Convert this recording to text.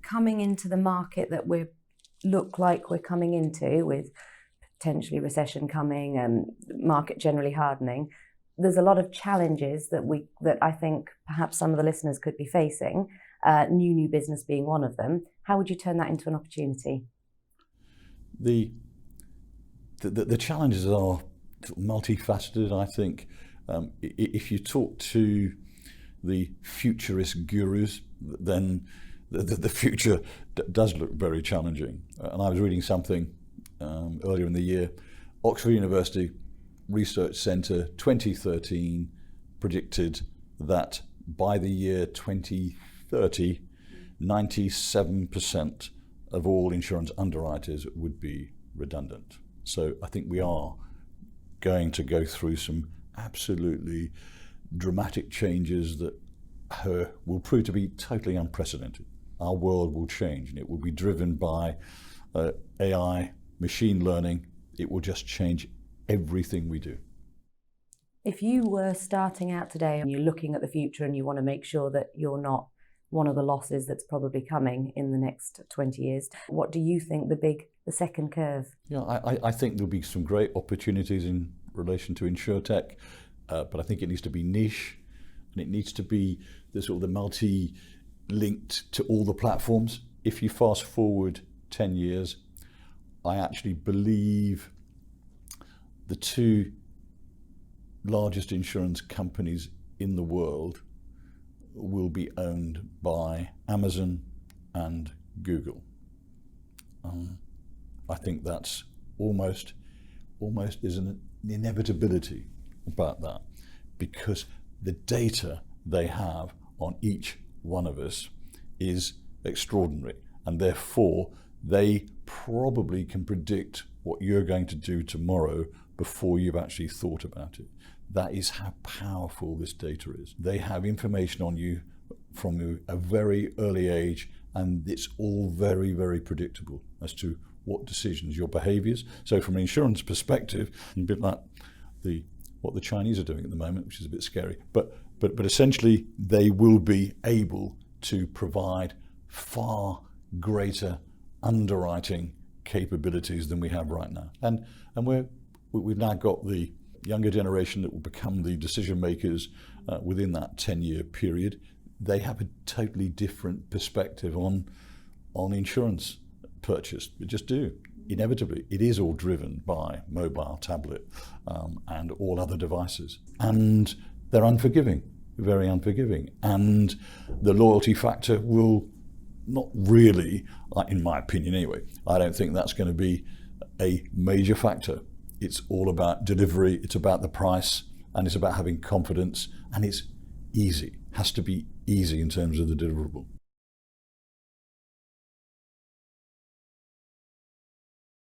coming into the market that we look like we're coming into, with potentially recession coming and market generally hardening, there's a lot of challenges that I think perhaps some of the listeners could be facing, new business being one of them. How would you turn that into an opportunity? The challenges are multifaceted, I think. If you talk to the futurist gurus, then the future does look very challenging. And I was reading something earlier in the year. Oxford University Research Centre 2013 predicted that by the year 2030, 97% of all insurance underwriters would be redundant. So I think we are going to go through some absolutely dramatic changes that will prove to be totally unprecedented. Our world will change, and it will be driven by AI, machine learning. It will just change everything we do. If you were starting out today and you're looking at the future and you want to make sure that you're not one of the losses that's probably coming in the next 20 years, what do you think the second curve? Yeah, I think there'll be some great opportunities in relation to insurtech, but I think it needs to be niche, and it needs to be the multi-linked to all the platforms. If you fast forward 10 years, I actually believe the two largest insurance companies in the world will be owned by Amazon and Google. I think that's almost there's an inevitability about that, because the data they have on each one of us is extraordinary, and therefore they probably can predict what you're going to do tomorrow before you've actually thought about it. That is how powerful this data is. They have information on you from a very early age, and it's all very, very predictable as to what decisions, your behaviours. So from an insurance perspective, a bit like what the Chinese are doing at the moment, which is a bit scary, but essentially they will be able to provide far greater underwriting capabilities than we have right now. And we've now got the younger generation that will become the decision makers within that 10-year period. They have a totally different perspective on insurance purchase. They just do. Inevitably, it is all driven by mobile, tablet, and all other devices. And they're unforgiving, very unforgiving. And the loyalty factor will not really, in my opinion anyway, I don't think that's going to be a major factor. It's all about delivery, it's about the price, and it's about having confidence, and it's easy. It has to be easy in terms of the deliverable.